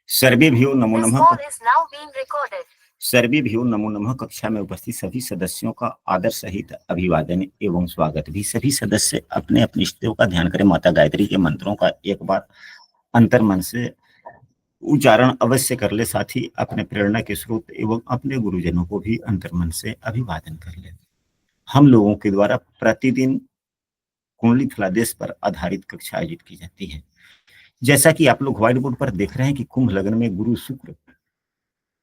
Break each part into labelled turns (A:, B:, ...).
A: सर्वेभ्यो नमो
B: This
A: नमः।
B: call is now being recorded.
A: सर्वेभ्यो नमो नमः। कक्षा में उपस्थित सभी सदस्यों का आदर सहित अभिवादन एवं स्वागत भी। सभी सदस्य अपने अपने इष्टों का ध्यान करें। माता गायत्री के मंत्रों का एक बार अंतर्मन से उच्चारण अवश्य कर ले। साथ ही अपने प्रेरणा के स्रोत एवं अपने गुरुजनों को भी अंतर्मन से अभिवादन कर ले। हम लोगों के द्वारा प्रतिदिन कुंडली फलादेश पर आधारित कक्षा आयोजित की जाती है। जैसा कि आप लोग व्हाइट बोर्ड पर देख रहे हैं कि कुंभ लग्न में गुरु शुक्र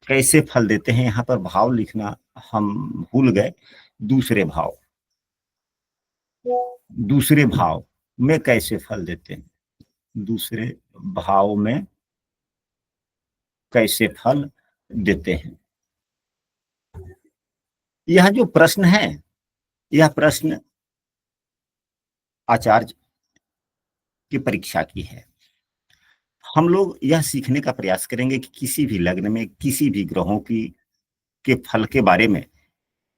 A: कैसे फल देते हैं। यहाँ पर भाव लिखना हम भूल गए। दूसरे भाव में कैसे फल देते हैं, दूसरे भाव में कैसे फल देते हैं। यह जो प्रश्न है, यह प्रश्न आचार्य की परीक्षा की है। हम लोग यह सीखने का प्रयास करेंगे कि किसी भी लग्न में किसी भी ग्रहों के फल के बारे में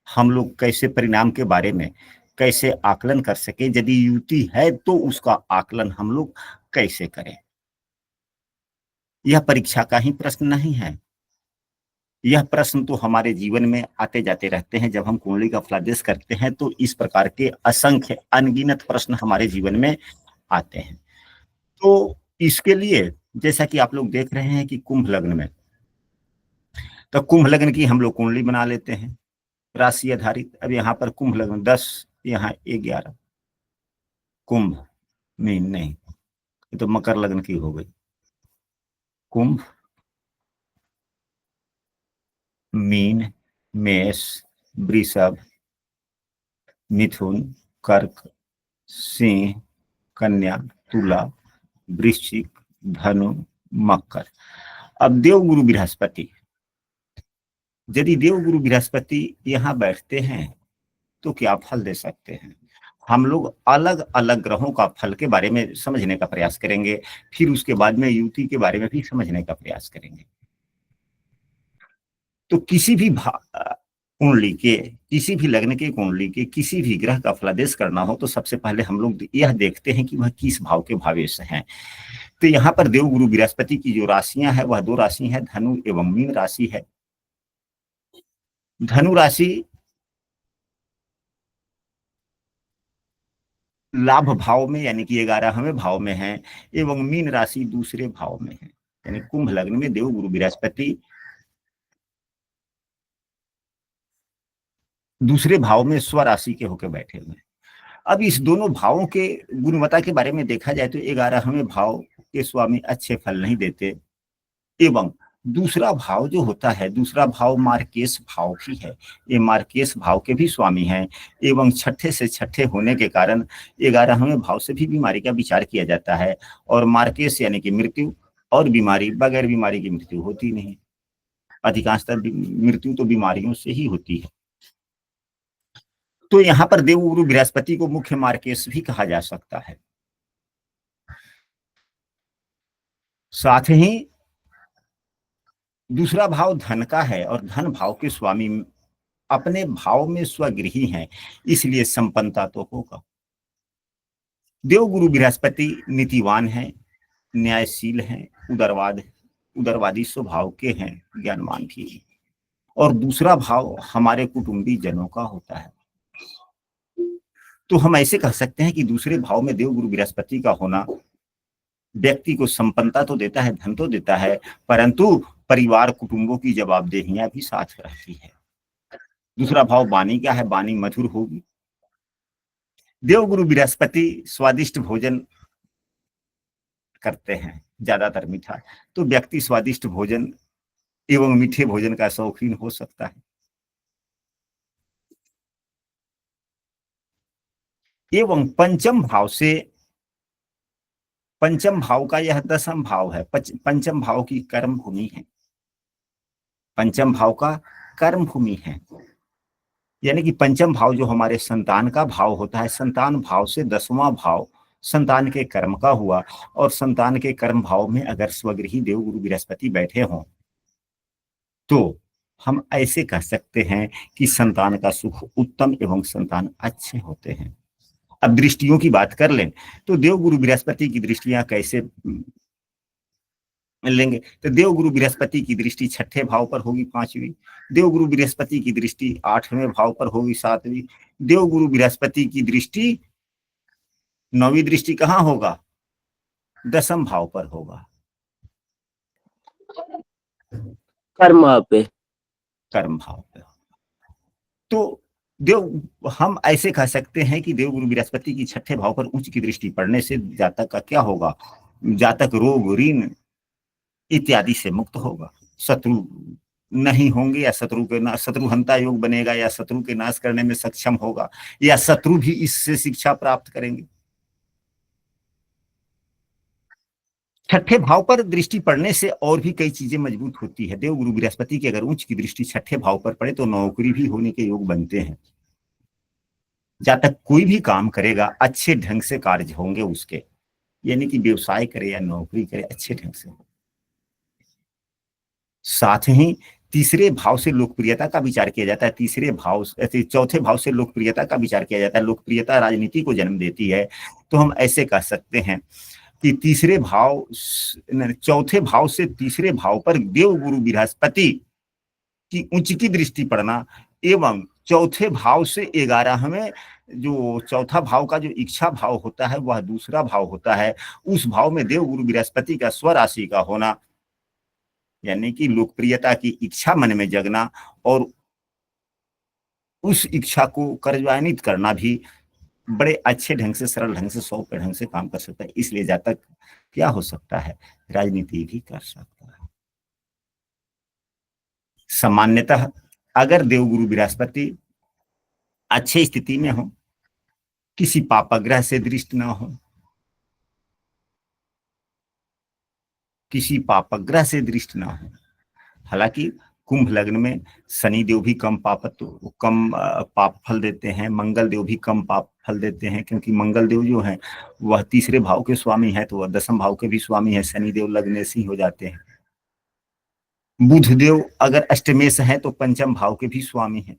A: हम लोग कैसे, परिणाम के बारे में कैसे आकलन कर सके। यदि युति है तो उसका आकलन हम लोग कैसे करें। यह परीक्षा का ही प्रश्न नहीं है। यह प्रश्न तो हमारे जीवन में आते जाते रहते हैं। जब हम कुंडली का फलादेश करते हैं तो इस प्रकार के असंख्य अनगिनत प्रश्न हमारे जीवन में आते हैं। तो इसके लिए जैसा कि आप लोग देख रहे हैं कि कुंभ लग्न में, तो कुंभ लग्न की हम लोग कुंडली बना लेते हैं राशि आधारित। अब यहाँ पर कुंभ लग्न 10, यहाँ 11, कुंभ मीन नहीं, ये तो मकर लग्न की हो गई। कुंभ, मीन, मेष, वृषभ, मिथुन, कर्क, सिंह, कन्या, तुला, वृश्चिक, धनु, मकर। अब देवगुरु बृहस्पति, यदि देवगुरु बृहस्पति यहाँ बैठते हैं तो क्या फल दे सकते हैं। हम लोग अलग अलग ग्रहों का फल के बारे में समझने का प्रयास करेंगे। फिर उसके बाद में युति के बारे में भी समझने का प्रयास करेंगे। तो किसी भी कुंडली के, किसी भी लग्न के कुंडली के किसी भी ग्रह का फलादेश करना हो तो सबसे पहले हम लोग यह देखते हैं कि वह किस भाव के भावेश हैं। तो यहाँ पर देवगुरु बृहस्पति की जो राशियां हैं वह 2 राशि है, धनु एवं मीन राशि है। धनु राशि लाभ भाव में यानी कि 11वें भाव में है, एवं मीन राशि दूसरे भाव में है। यानी कुंभ लग्न में देवगुरु बृहस्पति दूसरे भाव में स्वराशि के होकर बैठे हुए हैं। अब इस दोनों भावों के गुणवत्ता के बारे में देखा जाए तो 11वें भाव के स्वामी अच्छे फल नहीं देते, एवं दूसरा भाव जो होता है, दूसरा भाव मार्केश भाव भी है, ये मार्केश भाव के भी स्वामी हैं, एवं छठे से छठे होने के कारण 11वें भाव से भी बीमारी का विचार किया जाता है। और मार्केश यानी कि मृत्यु और बीमारी, बगैर बीमारी की मृत्यु होती नहीं। अधिकांशतः मृत्यु तो बीमारियों से ही होती है। तो यहाँ पर देवगुरु बृहस्पति को मुख्य मार्केश भी कहा जा सकता है। साथ ही दूसरा भाव धन का है और धन भाव के स्वामी अपने भाव में स्वगृही हैं, इसलिए संपन्नता तो होगा। देवगुरु बृहस्पति नीतिवान है, न्यायशील हैं, उदारवादी स्वभाव के हैं, ज्ञानवान भी हैं। और दूसरा भाव हमारे कुटुंबी जनों का होता है। तो हम ऐसे कह सकते हैं कि दूसरे भाव में देवगुरु बृहस्पति का होना व्यक्ति को संपन्नता तो देता है, धन तो देता है, परंतु परिवार कुटुंबों की जवाबदेहियां भी साथ रहती है। दूसरा भाव वाणी का है, वाणी मधुर होगी। देवगुरु बृहस्पति स्वादिष्ट भोजन करते हैं, ज्यादातर मीठा, तो व्यक्ति स्वादिष्ट भोजन एवं मीठे भोजन का शौकीन हो सकता है। एवं पंचम भाव का यह 10वां भाव है। पंचम भाव की कर्म भूमि है, पंचम भाव का कर्म भूमि है। यानी कि पंचम भाव जो हमारे संतान का भाव होता है, संतान भाव से 10वां भाव संतान के कर्म का हुआ। और संतान के कर्म भाव में अगर स्वगृही देवगुरु बृहस्पति बैठे हों तो हम ऐसे कह सकते हैं कि संतान का सुख उत्तम एवं संतान अच्छे होते हैं। अब दृष्टियों की बात कर लें तो देवगुरु बृहस्पति की दृष्टियां कैसे लेंगे। तो देवगुरु बृहस्पति की दृष्टि छठे भाव पर होगी 5वीं, देवगुरु बृहस्पति की दृष्टि 8वें भाव पर होगी 7वीं, देवगुरु बृहस्पति की दृष्टि 9वीं दृष्टि कहाँ होगा? 10म भाव पर होगा,
C: कर्म भाव पे।
A: कर्म भाव पे। तो देव हम ऐसे कह सकते हैं कि देवगुरु बृहस्पति की छठे भाव पर उच्च की दृष्टि पड़ने से जातक का क्या होगा? जातक रोग, ऋण इत्यादि से मुक्त होगा, शत्रु नहीं होंगे, या शत्रु के ना शत्रुहंता योग बनेगा, या शत्रु के नाश करने में सक्षम होगा, या शत्रु भी इससे शिक्षा प्राप्त करेंगे। छठे भाव पर दृष्टि पड़ने से और भी कई चीजें मजबूत होती है। देवगुरु बृहस्पति की अगर उच्च की दृष्टि छठे भाव पर पड़े तो नौकरी भी होने के योग बनते हैं। जातक कोई भी काम करेगा अच्छे ढंग से कार्य होंगे उसके, यानी कि व्यवसाय करे या नौकरी करे अच्छे ढंग से। साथ ही तीसरे भाव से लोकप्रियता का विचार किया जाता है, तीसरे भाव चौथे भाव से लोकप्रियता का विचार किया जाता है। लोकप्रियता राजनीति को जन्म देती है। तो हम ऐसे कह सकते हैं कि तीसरे भाव, चौथे भाव से तीसरे भाव पर देवगुरु बृहस्पति की उच्च की दृष्टि पड़ना एवं चौथे भाव से 11वें, जो चौथा भाव का जो इच्छा भाव होता है वह दूसरा भाव होता है, उस भाव में देवगुरु बृहस्पति का स्वराशि का होना, यानी कि लोकप्रियता की इच्छा मन में जगना और उस इच्छा को कार्यान्वित करना भी बड़े अच्छे ढंग से, सरल ढंग से, सौम्य ढंग से काम कर सकता है। इसलिए जातक क्या हो सकता है? राजनीति भी कर सकता है। सामान्यतः अगर देवगुरु बृहस्पति अच्छी स्थिति में हो, किसी पापग्रह से दृष्ट ना हो, किसी पापग्रह से दृष्ट ना हो। हालांकि कुंभ लग्न में शनि देव भी कम पाप फल देते हैं, मंगल देव भी कम पाप फल देते हैं, क्योंकि मंगल देव जो है वह तीसरे भाव के स्वामी है, तो वह 10म भाव के भी स्वामी है। शनि देव लग्नेशी हो जाते हैं। बुध देव अगर अष्टमेश है तो 5म भाव के भी स्वामी हैं,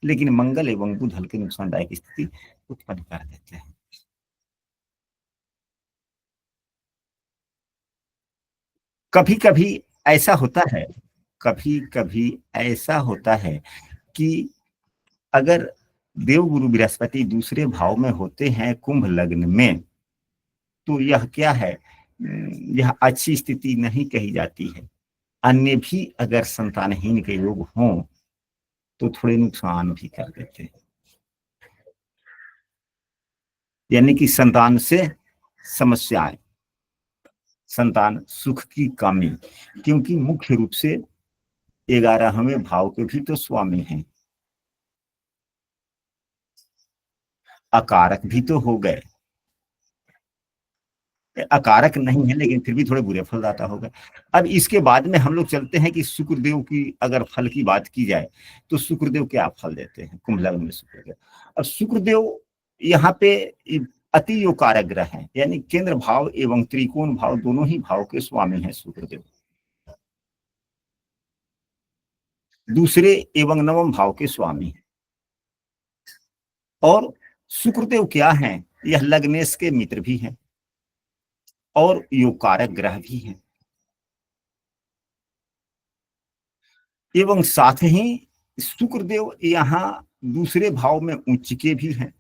A: लेकिन मंगल एवं बुध हल्के नुकसानदायक स्थिति उत्पन्न कर देते हैं। कभी कभी ऐसा होता है, कभी कभी ऐसा होता है कि अगर देवगुरु बृहस्पति दूसरे भाव में होते हैं कुंभ लग्न में, तो यह क्या है? यह अच्छी स्थिति नहीं कही जाती है। अन्य भी अगर संतानहीन के योग हों तो थोड़े नुकसान भी कर देते हैं, यानी कि संतान से समस्याएं, संतान सुख की कमी, क्योंकि मुख्य रूप से 11वें भाव के भी तो स्वामी हैं, अकारक भी तो हो गए। अकारक नहीं है लेकिन फिर भी थोड़े बुरे फलदाता हो गए। अब इसके बाद में हम लोग चलते हैं कि शुक्रदेव की अगर फल की बात की जाए तो शुक्रदेव क्या फल देते हैं कुंभ लग्न में? शुक्रदेव, अब शुक्रदेव यहाँ पे अति योग कारक ग्रह है, यानी केंद्र भाव एवं त्रिकोण भाव दोनों ही भाव के स्वामी हैं शुक्रदेव। दूसरे एवं 9म भाव के स्वामी हैं। और शुक्रदेव क्या हैं? यह लग्नेश के मित्र भी हैं और योग कारक ग्रह भी हैं, एवं साथ ही शुक्रदेव यहाँ दूसरे भाव में उच्च के भी हैं।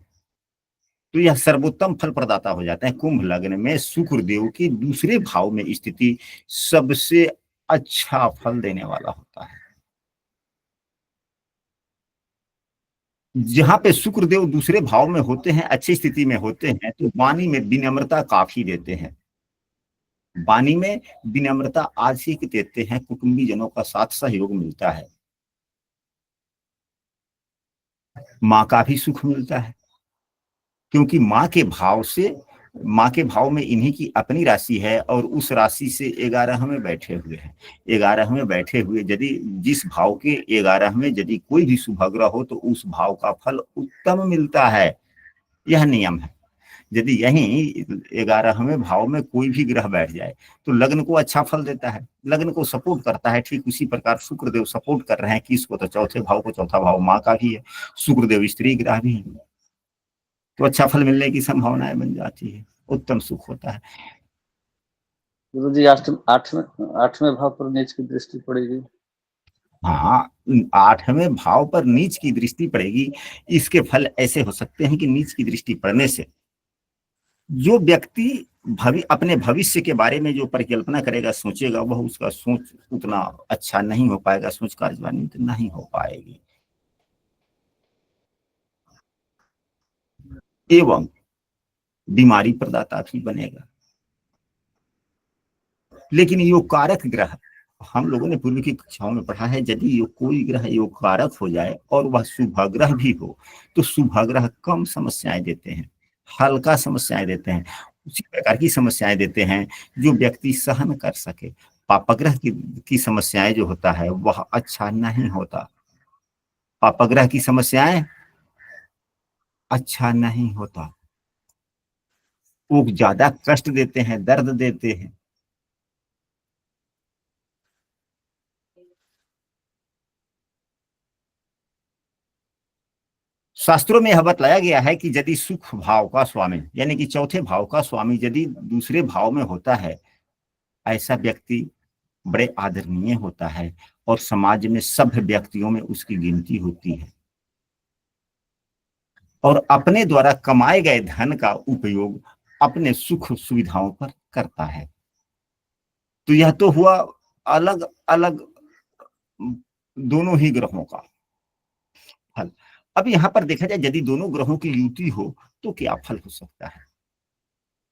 A: तो यह सर्वोत्तम फल प्रदाता हो जाता है। कुंभ लग्न में शुक्रदेव की दूसरे भाव में स्थिति सबसे अच्छा फल देने वाला होता है। जहां पे शुक्रदेव दूसरे भाव में होते हैं, अच्छी स्थिति में होते हैं, तो वाणी में विनम्रता काफी देते हैं। वाणी में विनम्रता अधिक देते हैं, कुटुंबी जनों का साथ सहयोग मिलता है, माँ का भी सुख मिलता है, क्योंकि माँ के भाव में इन्हीं की अपनी राशि है और उस राशि से 11वें बैठे हुए हैं। 11वें बैठे हुए यदि जिस भाव के 11वें यदि कोई भी शुभ ग्रह हो तो उस भाव का फल उत्तम मिलता है, यह नियम है। यदि यहीं 11वें भाव में कोई भी ग्रह बैठ जाए तो लग्न को अच्छा फल देता है, लग्न को सपोर्ट करता है। ठीक उसी प्रकार शुक्रदेव सपोर्ट कर रहे हैं किसको? तो चौथे भाव को। चौथा भाव माँ का भी है, शुक्रदेव स्त्री ग्रह भी है, तो अच्छा फल मिलने की संभावनाएं बन जाती है, उत्तम सुख होता है।
D: गुरु जी आठवें भाव पर नीच की दृष्टि पड़ेगी।
A: हाँ, 8वें भाव पर नीच की दृष्टि पड़ेगी। इसके फल ऐसे हो सकते हैं कि नीच की दृष्टि पड़ने से जो व्यक्ति अपने भविष्य के बारे में जो परिकल्पना करेगा, सोचेगा, वह उसका सोच उतना अच्छा नहीं हो पाएगा, सोच कार्यान्वित नहीं हो पाएगी। एवं बीमारी प्रदाता भी बनेगा। लेकिन योग कारक ग्रह, हम लोगों ने पूर्व की कक्षाओं में पढ़ा है, यदि कोई ग्रह योग कारक हो जाए और वह शुभ ग्रह भी हो, तो शुभ ग्रह कम समस्याएं देते हैं, हल्का समस्याएं देते हैं, उसी प्रकार की समस्याएं देते हैं जो व्यक्ति सहन कर सके। पापग्रह की समस्याएं जो होता है वह अच्छा नहीं होता। पापग्रह की समस्याएं अच्छा नहीं होता, वो ज्यादा कष्ट देते हैं, दर्द देते हैं। शास्त्रों में यह बतलाया गया है कि यदि सुख भाव का स्वामी, यानी कि चौथे भाव का स्वामी यदि दूसरे भाव में होता है, ऐसा व्यक्ति बड़े आदरणीय होता है और समाज में सभ्य व्यक्तियों में उसकी गिनती होती है और अपने द्वारा कमाए गए धन का उपयोग अपने सुख सुविधाओं पर करता है। तो यह तो हुआ अलग अलग दोनों ही ग्रहों का फल। अब यहां पर देखा जाए, यदि दोनों ग्रहों की युति हो तो क्या फल हो सकता है?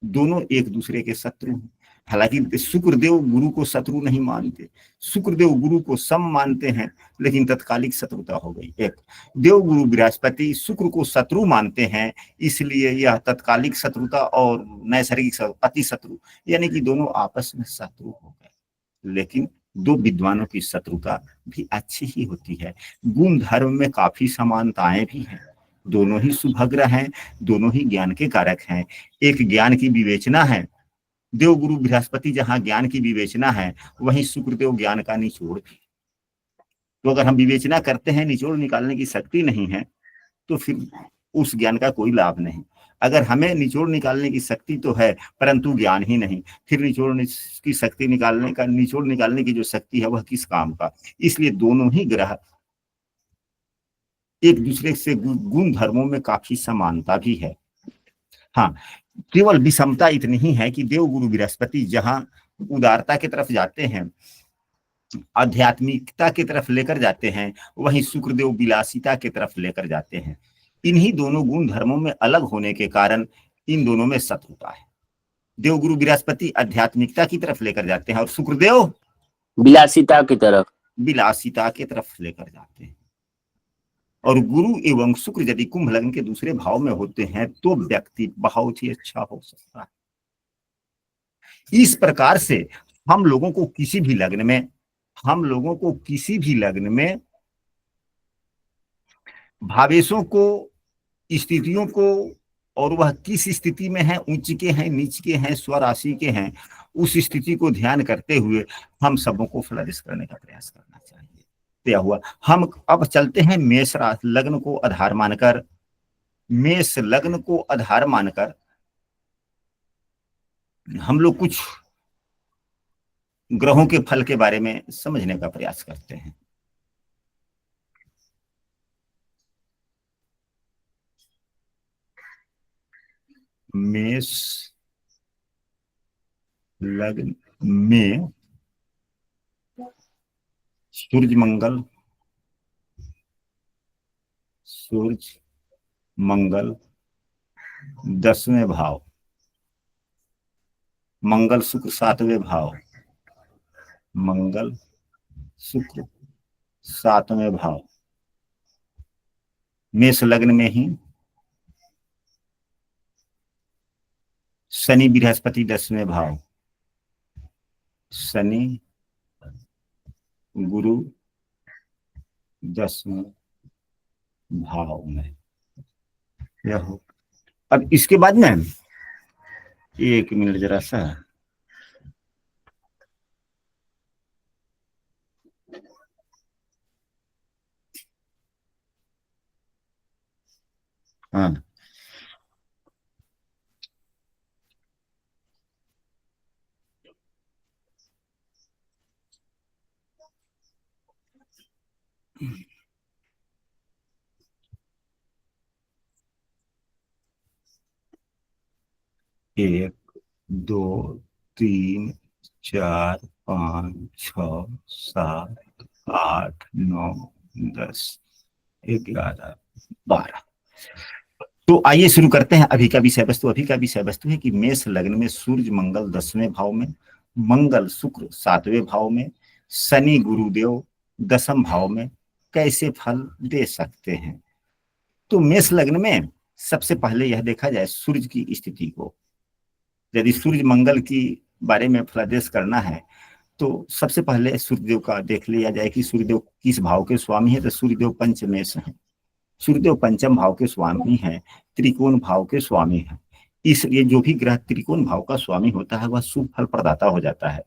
A: दोनों एक दूसरे के शत्रु हैं। हालांकि शुक्रदेव गुरु को शत्रु नहीं मानते, शुक्रदेव गुरु को सम मानते हैं, लेकिन तत्कालिक शत्रुता हो गई। एक देव गुरु बृहस्पति शुक्र को शत्रु मानते हैं, इसलिए यह तत्कालिक शत्रुता और नैसर्गिक अति शत्रु, यानी कि दोनों आपस में शत्रु हो गए। लेकिन दो विद्वानों की शत्रुता भी अच्छी ही होती है। गुण धर्म में काफी समानताएं भी हैं, दोनों ही शुभग्रह हैं, दोनों ही ज्ञान के कारक हैं। एक ज्ञान की विवेचना है, देव गुरु बृहस्पति जहां ज्ञान की विवेचना है, वहीं शुक्रदेव ज्ञान का निचोड़ भी। तो अगर हम विवेचना करते हैं, निचोड़ निकालने की शक्ति नहीं है, तो फिर उस ज्ञान का कोई लाभ नहीं। अगर हमें निचोड़ निकालने की शक्ति तो है परंतु ज्ञान ही नहीं, फिर निचोड़ निकालने की जो शक्ति है वह किस काम का? इसलिए दोनों ही ग्रह एक दूसरे से गुण धर्मों में काफी समानता भी है। हाँ, केवल विषमता इतनी ही है कि देव गुरु बृहस्पति जहां उदारता की तरफ जाते हैं, आध्यात्मिकता की तरफ लेकर जाते हैं, वहीं शुक्रदेव विलासिता की तरफ लेकर जाते हैं। इन्हीं दोनों गुण धर्मों में अलग होने के कारण इन दोनों में शत्रुता है। देवगुरु बृहस्पति आध्यात्मिकता की तरफ लेकर जाते हैं और शुक्रदेव
C: विलासिता की तरफ
A: विलासिता की तरफ लेकर जाते हैं। और गुरु एवं शुक्र यदि कुंभ लग्न के दूसरे भाव में होते हैं तो व्यक्ति बहुत ही अच्छा हो सकता है। इस प्रकार से हम लोगों को किसी भी लग्न में भावेशों को, स्थितियों को, और वह किस स्थिति में है, उच्च के हैं, नीच के हैं, स्वराशि के हैं, उस स्थिति को ध्यान करते हुए हम सबों को फ्लरिश करने का प्रयास करना चाहिए। क्या हुआ, हम अब चलते हैं मेष लग्न को आधार मानकर हम लोग कुछ ग्रहों के फल के बारे में समझने का प्रयास करते हैं। मेष लग्न में सूर्य मंगल 10वें भाव, मंगल शुक्र 7वें भाव, मंगल शुक्र 7वें भाव, मेष लग्न में ही शनि बृहस्पति 10वें भाव, शनि गुरु 10वें भाव में यह हो। अब इसके बाद में 1 मिनट जरा सा, हाँ, एक, दो, तीन, चार, पाँच, छ, सात, आठ, नौ, 10, 11, 12। तो आइए शुरू करते हैं। अभी का विषय वस्तु है कि मेष लग्न में सूर्य मंगल 10वें भाव में, मंगल शुक्र 7वें भाव में, शनि गुरुदेव 10म भाव में कैसे फल दे सकते हैं। तो मेष लग्न में सबसे पहले यह देखा जाए सूर्य की स्थिति को। यदि सूर्य मंगल की बारे में फलादेश करना है तो सबसे पहले सूर्यदेव का देख लिया जाए कि सूर्यदेव किस भाव के स्वामी है। तो सूर्यदेव पंचमेश है, सूर्यदेव पंचम भाव के स्वामी हैं, त्रिकोण भाव के स्वामी हैं। इसलिए जो भी ग्रह त्रिकोण भाव का स्वामी होता है वह शुभ फल प्रदाता हो जाता है।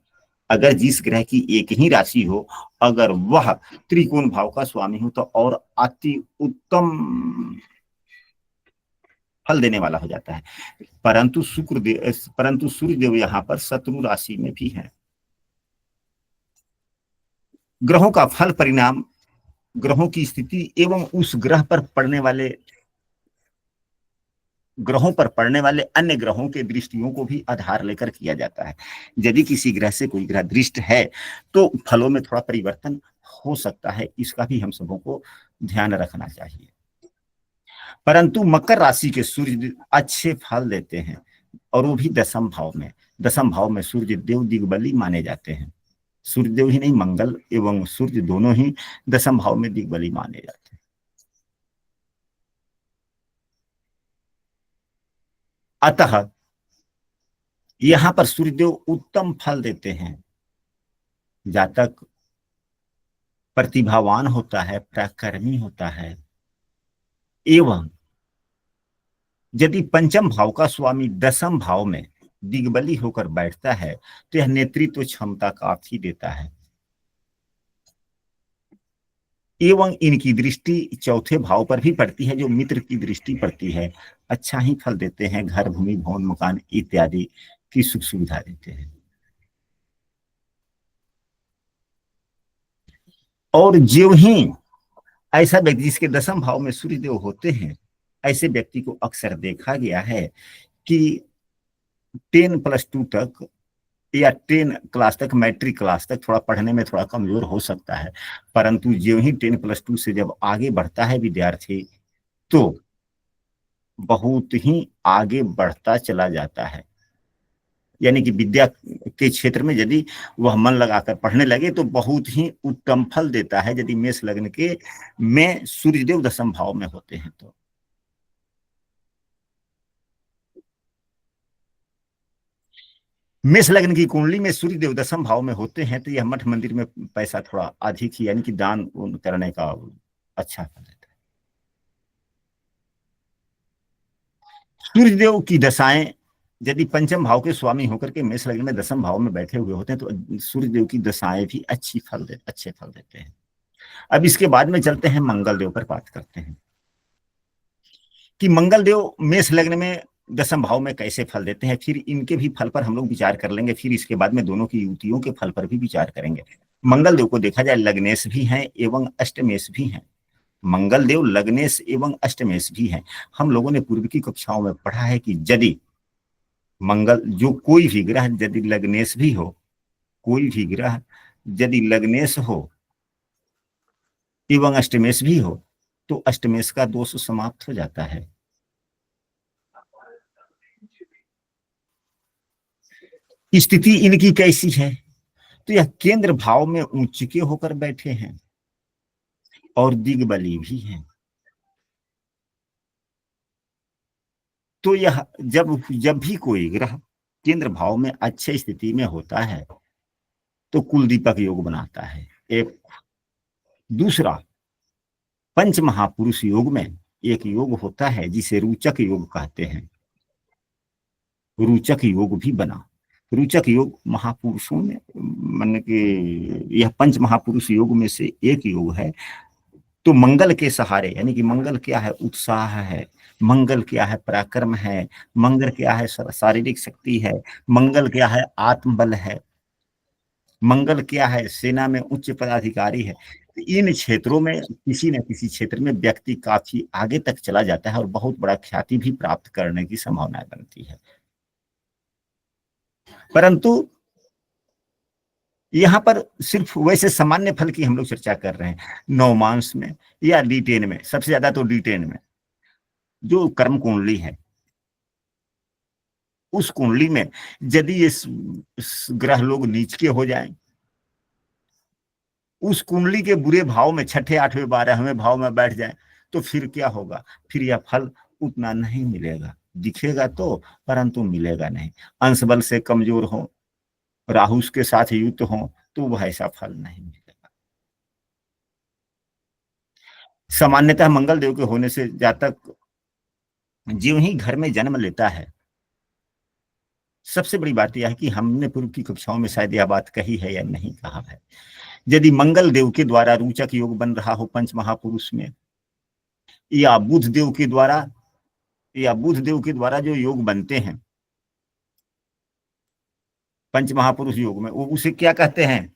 A: अगर जिस ग्रह की एक ही राशि हो, अगर वह त्रिकोण भाव का स्वामी हो तो और अति उत्तम फल देने वाला हो जाता है। परंतु सूर्यदेव यहाँ पर शत्रु राशि में भी है। ग्रहों का फल परिणाम ग्रहों की स्थिति एवं उस ग्रहों पर पड़ने वाले अन्य ग्रहों के दृष्टियों को भी आधार लेकर किया जाता है। यदि किसी ग्रह से कोई ग्रह दृष्ट है तो फलों में थोड़ा परिवर्तन हो सकता है, इसका भी हम सबों को ध्यान रखना चाहिए। परंतु मकर राशि के सूर्य अच्छे फल देते हैं और वो भी 10म भाव में। 10म भाव में सूर्य देव दिग्बली माने जाते हैं। सूर्यदेव ही नहीं, मंगल एवं सूर्य दोनों ही 10म भाव में दिग्बली माने जाते हैं। अतः यहां पर सूर्यदेव उत्तम फल देते हैं। जातक प्रतिभावान होता है, पराक्रमी होता है एवं यदि पंचम भाव का स्वामी 10म भाव में दिग्बली होकर बैठता है तो यह नेतृत्व क्षमता काफी देता है। एवं इनकी दृष्टि चौथे भाव पर भी पड़ती है, जो मित्र की दृष्टि पड़ती है। अच्छा ही फल देते हैं, घर भूमि भवन मकान इत्यादि की सुख सुविधा देते हैं। और जो ही ऐसा व्यक्ति जिसके 10म भाव में सूर्यदेव होते हैं, ऐसे व्यक्ति को अक्सर देखा गया है कि 10+2 तक या 10 क्लास तक, मैट्रिक क्लास तक थोड़ा पढ़ने में थोड़ा कमजोर हो सकता है, परंतु जो ही 10+2 से जब आगे बढ़ता है विद्यार्थी तो बहुत ही आगे बढ़ता चला जाता है। यानी कि विद्या के क्षेत्र में यदि वह मन लगाकर पढ़ने लगे तो बहुत ही उत्तम फल देता है, यदि मेष लग्न के में सूर्यदेव 10म भाव में होते हैं तो। मेष लग्न की कुंडली में सूर्यदेव 10म भाव में होते हैं तो यह मठ मंदिर में पैसा थोड़ा अधिक ही, यानी कि दान करने का अच्छा फल देता है। सूर्यदेव की दशाएं यदि पंचम भाव के स्वामी होकर के मेष लग्न में 10म भाव में बैठे हुए होते हैं तो सूर्यदेव की दशाएं भी अच्छे फल देते हैं। अब इसके बाद में चलते हैं मंगल देव पर बात करते हैं कि मंगल देव मेष लग्न में 10म भाव में कैसे फल देते हैं। फिर इनके भी फल पर हम लोग विचार कर लेंगे, फिर इसके बाद में दोनों की युतियों के फल पर भी विचार करेंगे। मंगल देव को देखा जाए लग्नेश भी हैं एवं अष्टमेश भी हैं। मंगल देव लग्नेश एवं अष्टमेश भी हैं। हम लोगों ने पूर्व की कक्षाओं में पढ़ा है कि यदि मंगल जो कोई भी ग्रह यदि लग्नेश भी हो, कोई भी ग्रह यदि लग्नेश हो एवं अष्टमेश भी हो तो अष्टमेश का दोष समाप्त हो जाता है। स्थिति इनकी कैसी है तो यह केंद्र भाव में उच्च के होकर बैठे हैं और दिग्बली भी हैं। तो यह जब भी कोई ग्रह केंद्र भाव में अच्छे स्थिति में होता है तो कुल दीपक योग बनाता है। एक दूसरा पंच महापुरुष योग में एक योग होता है जिसे रोचक योग कहते हैं। रोचक योग भी बना। रोचक योग महापुरुषों में मान के यह पंच महापुरुष योग में से एक योग है। तो मंगल के सहारे, यानी कि मंगल क्या है, उत्साह है, मंगल क्या है, पराक्रम है, मंगल क्या है, शारीरिक शक्ति है, मंगल क्या है, आत्मबल है, मंगल क्या है, सेना में उच्च पदाधिकारी है। इन क्षेत्रों में किसी न किसी क्षेत्र में व्यक्ति काफी आगे तक चला जाता है और बहुत बड़ा ख्याति भी प्राप्त करने की संभावना बनती है। परंतु यहां पर सिर्फ वैसे सामान्य फल की हम लोग चर्चा कर रहे हैं। नवमांश में या D10 में, सबसे ज्यादा तो D10 में जो कर्म कुंडली है, उस कुंडली में यदि ये ग्रह लोग नीच के हो जाएं, उस कुंडली के बुरे भाव में 6ठे 8वें 12वें भाव में बैठ जाए, तो फिर क्या होगा? फिर यह फल उतना नहीं मिलेगा, दिखेगा तो परंतु मिलेगा नहीं। अंश बल से कमजोर हो, राहु के साथ युक्त हो, तो वह ऐसा फल नहीं मिलेगा। सामान्यतः मंगल देव के होने से जातक ज्यों ही घर में जन्म लेता है, सबसे बड़ी बात यह है कि हमने पूर्व की कक्षाओं में शायद यह बात कही है या नहीं कहा है, यदि मंगल देव के द्वारा रोचक योग बन रहा हो पंच महापुरुष में, या बुध देव के द्वारा जो योग बनते हैं पंच महापुरुष योग में, वो उसे क्या कहते हैं?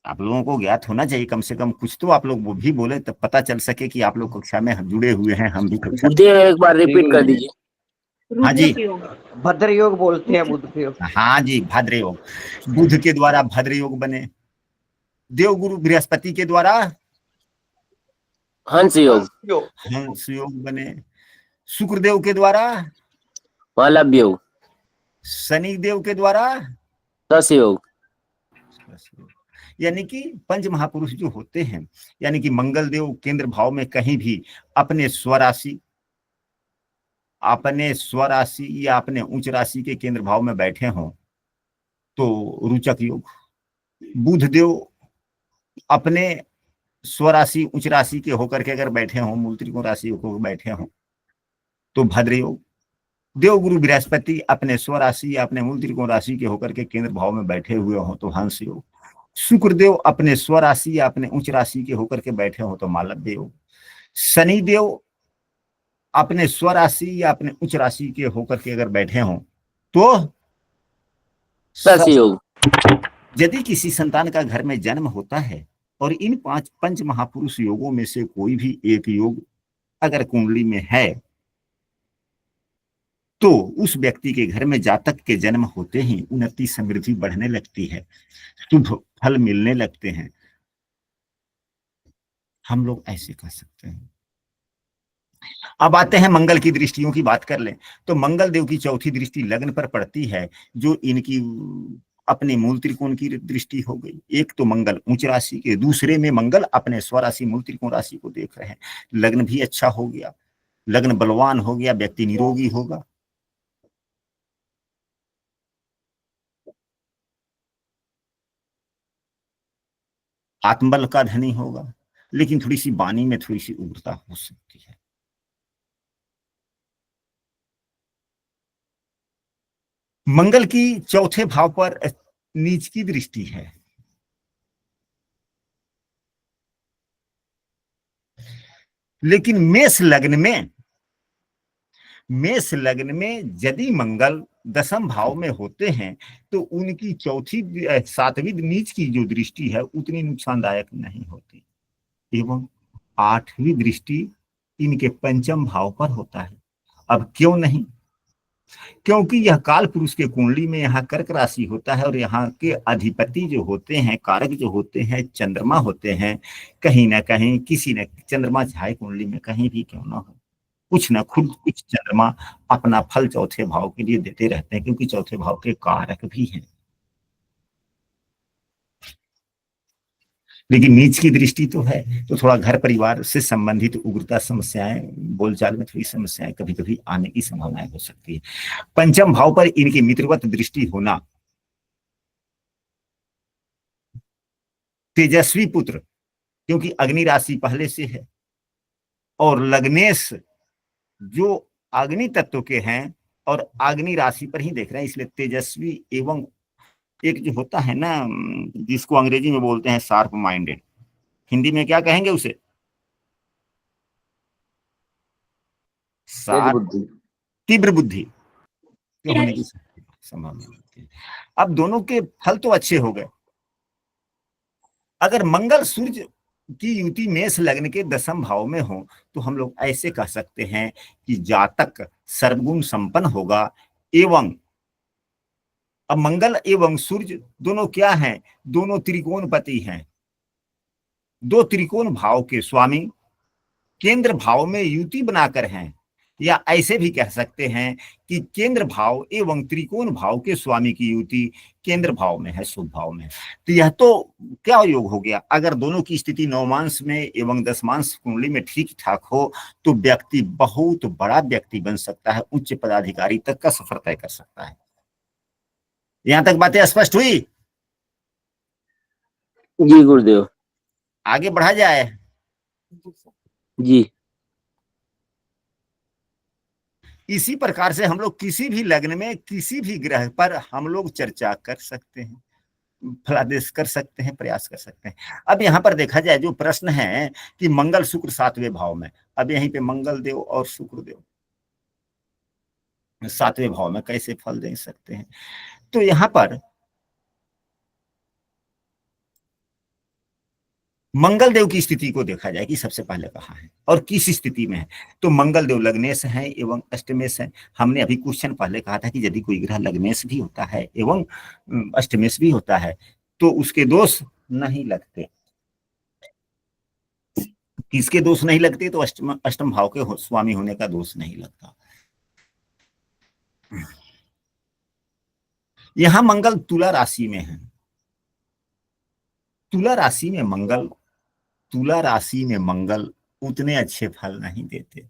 A: आप लोगों को ज्ञात होना चाहिए, कम से कम कुछ तो आप लोग वो भी बोले, तब पता चल सके कि आप लोग कक्षा में जुड़े हुए हैं, हम भी कक्षा में।
C: एक बार रिपीट कर दीजिए।
A: हाँ जी,
E: भद्र योग बोलते हैं बुध के योग।
A: हाँ जी, भद्र योग। बुध के द्वारा भद्र योग बने, देवगुरु बृहस्पति के द्वारा
C: हंस योग
A: बने, शुक्रदेव के द्वारा
C: मालव्य योग,
A: शनि देव के द्वारा
C: दस योग।
A: यानी कि पंच महापुरुष जो होते हैं, यानी कि मंगल देव केंद्र भाव में कहीं भी अपने स्वराशि या अपने उच्च राशि के केंद्र भाव में बैठे हों तो रोचक योग। बुध देव अपने स्वराशि उच्च राशि के होकर के अगर बैठे हों, मूल त्रिकोण राशि होकर बैठे हों तो भद्र योग। देवगुरु बृहस्पति अपने स्वराशि या अपने मूल त्रिकोण राशि के होकर के केंद्र भाव में बैठे हुए हों तो हंस योग। शुक्रदेव अपने स्वराशि या अपने उच्च राशि के होकर के बैठे हो तो मालव्य योग। शनि देव अपने स्वराशि या अपने उच्च राशि के होकर के अगर बैठे हों तो
C: दस योग।
A: यदि किसी संतान का घर में जन्म होता है और इन पंच महापुरुष योगों में से कोई भी एक योग अगर कुंडली में है, तो उस व्यक्ति के घर में जातक के जन्म होते ही उन्नति समृद्धि बढ़ने लगती है, शुभ फल मिलने लगते हैं। हम लोग ऐसे कर सकते हैं। अब आते हैं मंगल की दृष्टियों की बात कर लें तो मंगल देव की चौथी दृष्टि लग्न पर पड़ती है, जो इनकी अपने मूल त्रिकोण की दृष्टि हो गई। एक तो मंगल उच्च राशि के, दूसरे में मंगल अपने स्वराशि मूल त्रिकोण राशि को देख रहे हैं। लग्न भी अच्छा हो गया, लग्न बलवान हो गया, व्यक्ति निरोगी होगा। आत्मबल का धनी होगा, लेकिन थोड़ी सी वाणी में थोड़ी सी उग्रता हो सकती है। मंगल की चौथे भाव पर नीच की दृष्टि है। लेकिन मेष लग्न में यदि मंगल दशम भाव में होते हैं तो उनकी चौथी सातवीं नीच की जो दृष्टि है उतनी नुकसानदायक नहीं होती, एवं आठवीं दृष्टि इनके पंचम भाव पर होता है। अब क्यों नहीं? क्योंकि यह काल पुरुष के कुंडली में यहाँ कर्क राशि होता है और यहाँ के अधिपति जो होते हैं, कारक जो होते हैं, चंद्रमा होते हैं। कहीं ना कहीं किसी न चंद्रमा चाहे कुंडली में कहीं भी क्यों ना हो, कुछ ना खुद कुछ चंद्रमा अपना फल चौथे भाव के लिए देते रहते हैं, क्योंकि चौथे भाव के कारक भी हैं। लेकिन नीच की दृष्टि तो है, तो थोड़ा घर परिवार से संबंधित उग्रता समस्याएं, बोलचाल में थोड़ी समस्याएं कभी कभी आने की संभावनाएं हो सकती है। पंचम भाव पर इनकी मित्रवत दृष्टि होना, तेजस्वी पुत्र, क्योंकि अग्नि राशि पहले से है और लग्नेश जो अग्नि तत्व के हैं और अग्नि राशि पर ही देख रहे हैं, इसलिए तेजस्वी एवं एक जो होता है ना, जिसको अंग्रेजी में बोलते हैं शार्प माइंडेड, हिंदी में क्या कहेंगे उसे? तीव्र बुद्धि होने की संभव नहीं होती। अब दोनों के फल तो अच्छे हो गए। अगर मंगल सूर्य की युति मेष लग्न के 10वें भाव में हो तो हम लोग ऐसे कह सकते हैं कि जातक सर्वगुण संपन्न होगा। एवं अब मंगल एवं सूर्य दोनों क्या हैं? दोनों त्रिकोणपति हैं, दो त्रिकोण भाव के स्वामी केंद्र भाव में युति बनाकर हैं। या ऐसे भी कह सकते हैं कि केंद्र भाव एवं त्रिकोण भाव के स्वामी की युति केंद्र भाव में है, शुभ भाव में। तो यह तो क्या योग हो गया? अगर दोनों की स्थिति नवमांश में एवं दशमांश कुंडली में ठीक ठाक हो तो व्यक्ति बहुत बड़ा व्यक्ति बन सकता है, उच्च पदाधिकारी तक का सफर तय कर सकता है। यहां तक बातें स्पष्ट हुई?
C: जी गुरुदेव।
A: आगे बढ़ा जाए।
C: जी।
A: इसी प्रकार से हम लोग किसी भी लग्न में किसी भी ग्रह पर हम लोग चर्चा कर सकते हैं, फलादेश कर सकते हैं, प्रयास कर सकते हैं। अब यहाँ पर देखा जाए जो प्रश्न है कि मंगल शुक्र 7वें भाव में, अब यहीं पे मंगल देव और शुक्र देव 7वें भाव में कैसे फल दे सकते हैं? तो यहाँ पर मंगल देव की स्थिति को देखा जाए कि सबसे पहले कहाँ है और किस स्थिति में है। तो मंगल देव लग्नेश है एवं अष्टमेश है। हमने अभी क्वेश्चन पहले कहा था कि यदि कोई ग्रह लग्नेश भी होता है एवं अष्टमेश भी होता है तो उसके दोष नहीं लगते। किसके दोष नहीं लगते? तो अष्टम भाव के स्वामी होने का दोष नहीं लगता। यहां मंगल तुला राशि में है। तुला राशि में मंगल उतने अच्छे फल नहीं देते।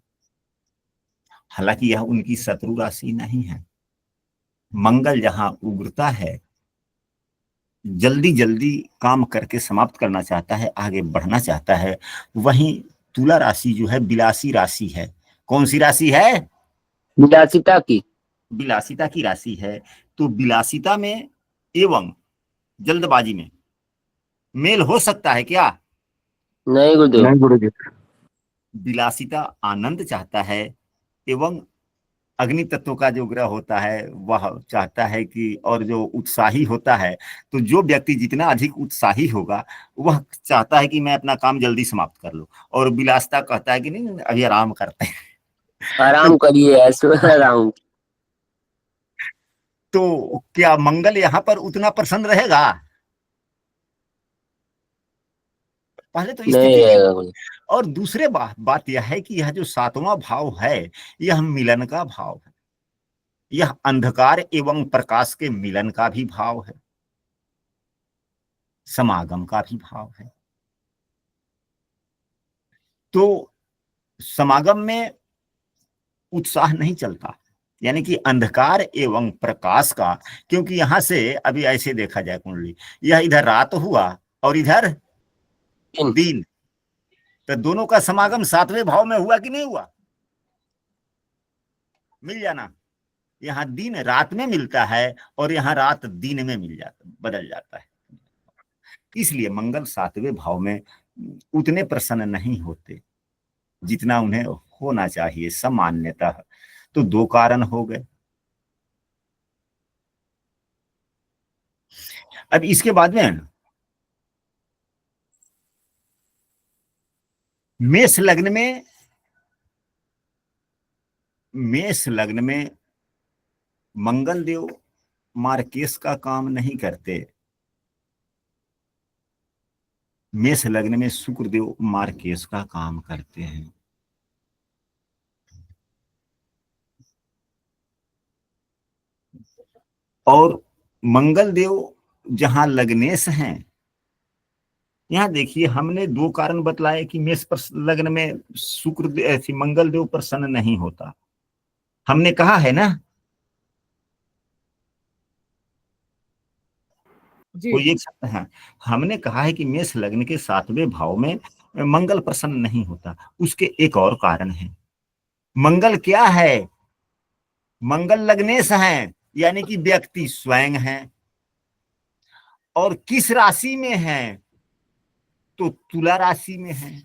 A: हालांकि यह उनकी शत्रु राशि नहीं है। मंगल जहां उग्रता है, जल्दी जल्दी काम करके समाप्त करना चाहता है, आगे बढ़ना चाहता है, वहीं तुला राशि जो है विलासी राशि है। कौन सी राशि है?
C: विलासिता की।
A: विलासिता की राशि है। तो विलासिता में एवं जल्दबाजी में मेल हो सकता है क्या?
C: नहीं गुरुदेव।
D: नहीं गुरुजी।
A: विलासिता आनंद चाहता है एवं अग्नि तत्व का जो ग्रह होता है वह चाहता है कि, और जो उत्साही होता है, तो जो व्यक्ति जितना अधिक उत्साही होगा वह चाहता है कि मैं अपना काम जल्दी समाप्त कर लूं, और विलासिता कहता है कि नहीं अभी आराम करते हैं।
C: आराम करिए, ऐसे आराम।
A: तो क्या मंगल यहाँ पर उतना प्रसन्न रहेगा? पहले तो
C: नहीं
A: स्थिति।
C: रहेगा गुरुदेव।
A: और दूसरे बात यह है कि यह जो 7वां भाव है यह मिलन का भाव है। यह अंधकार एवं प्रकाश के मिलन का भी भाव है, समागम का भी भाव है। तो समागम में उत्साह नहीं चलता, यानी कि अंधकार एवं प्रकाश का, क्योंकि यहां से अभी ऐसे देखा जाए कुंडली, यह इधर रात हुआ और इधर दिन, तो दोनों का समागम 7वें भाव में हुआ कि नहीं हुआ? मिल जाना। यहाँ दिन रात में मिलता है और यहाँ रात दिन में मिल जाता, बदल जाता है। इसलिए मंगल 7वें भाव में उतने प्रसन्न नहीं होते जितना उन्हें होना चाहिए सामान्यतः। तो दो कारण हो गए। अब इसके बाद में मेष लग्न में मंगल देव मार्केश का काम नहीं करते। मेष लग्न में शुक्र देव मार्केश का काम करते हैं। और मंगल देव जहां लग्नेश हैं, यहां देखिए हमने दो कारण बतलाए कि मेष पर लग्न में शुक्र मंगल देव प्रसन्न नहीं होता। हमने कहा है ना, कोई एक शब्द है, हमने कहा है कि मेष लग्न के 7वें भाव में मंगल प्रसन्न नहीं होता। उसके एक और कारण है। मंगल क्या है? मंगल लग्नेश है, यानी कि व्यक्ति स्वयं है। और किस राशि में है? तो तुला राशि में है।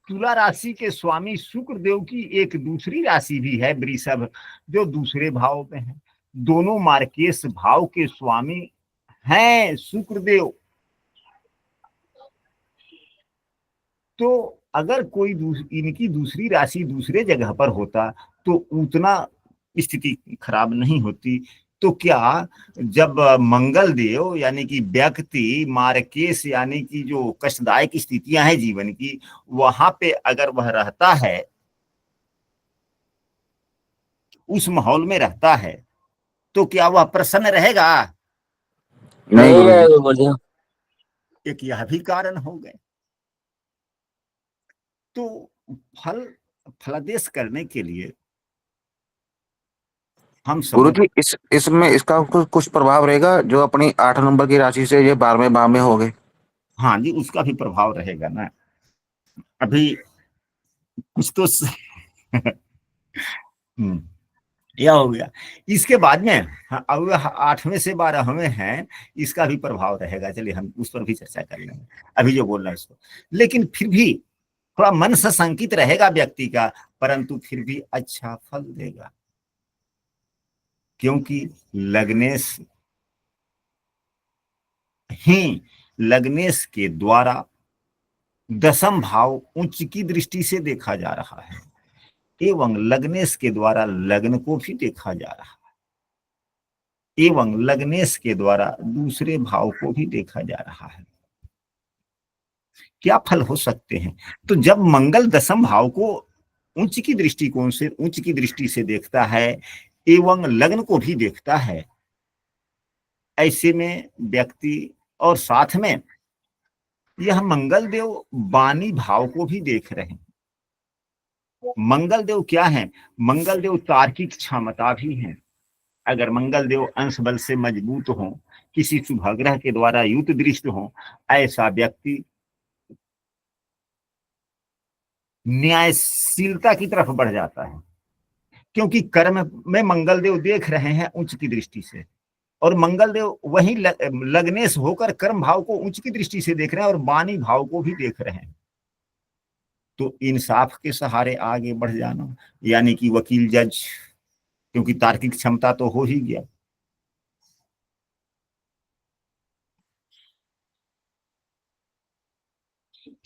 A: तुला राशि के स्वामी शुक्र देव की एक दूसरी राशि भी है वृषभ, जो दूसरे भाव में है। दोनों मार्केश भाव के स्वामी हैं शुक्रदेव। तो अगर कोई इनकी दूसरी राशि दूसरे जगह पर होता तो उतना स्थिति खराब नहीं होती। तो क्या जब मंगल देव यानी कि व्यक्ति मार्केश यानी कि जो कष्टदायक स्थितियां हैं जीवन की, वहां पे अगर वह रहता है, उस माहौल में रहता है, तो क्या वह प्रसन्न रहेगा?
C: नहीं
F: गुरुजी।
C: रहेगा गुरुदेव।
A: एक यह भी कारण हो गए। तो फलादेश करने के लिए हम सब
F: गुरुजी इसमें इसका कुछ प्रभाव रहेगा जो अपनी 8 नंबर की राशि से ये 12वें भाव में हो गए?
A: हाँ जी, उसका भी प्रभाव रहेगा ना। अभी कुछ तो यह हो गया। इसके बाद में अब 8वें से 12वें हैं, इसका भी प्रभाव रहेगा। चलिए हम उस पर भी चर्चा कर लेंगे, अभी जो बोल रहे हैं उसको। लेकिन फिर भी थोड़ा मन से संकित रहेगा व्यक्ति का, परंतु फिर भी अच्छा फल देगा, क्योंकि लग्नेश के द्वारा दशम भाव उच्च की दृष्टि से देखा जा रहा है, एवं लग्नेश के द्वारा लग्न को भी देखा जा रहा है, एवं लग्नेश के द्वारा दूसरे भाव को भी देखा जा रहा है। क्या फल हो सकते हैं? तो जब मंगल दशम भाव को उच्च की दृष्टिकोण से, उच्च की दृष्टि से देखता है एवं लग्न को भी देखता है, ऐसे में व्यक्ति, और साथ में यह मंगल देव वाणी भाव को भी देख रहे हैं। मंगल देव क्या है? मंगल देव तार्किक क्षमता भी है। अगर मंगल देव अंश बल से मजबूत हो, किसी शुभग्रह के द्वारा युत दृष्ट हो, ऐसा व्यक्ति न्यायशीलता की तरफ बढ़ जाता है, क्योंकि कर्म में मंगल देव देख रहे हैं उच्च की दृष्टि से, और मंगल देव वही लग्नेश होकर कर्म भाव को उच्च की दृष्टि से देख रहे हैं और वाणी भाव को भी देख रहे हैं। तो इंसाफ के सहारे आगे बढ़ जाना, यानी कि वकील जज, क्योंकि तार्किक क्षमता तो हो ही गया।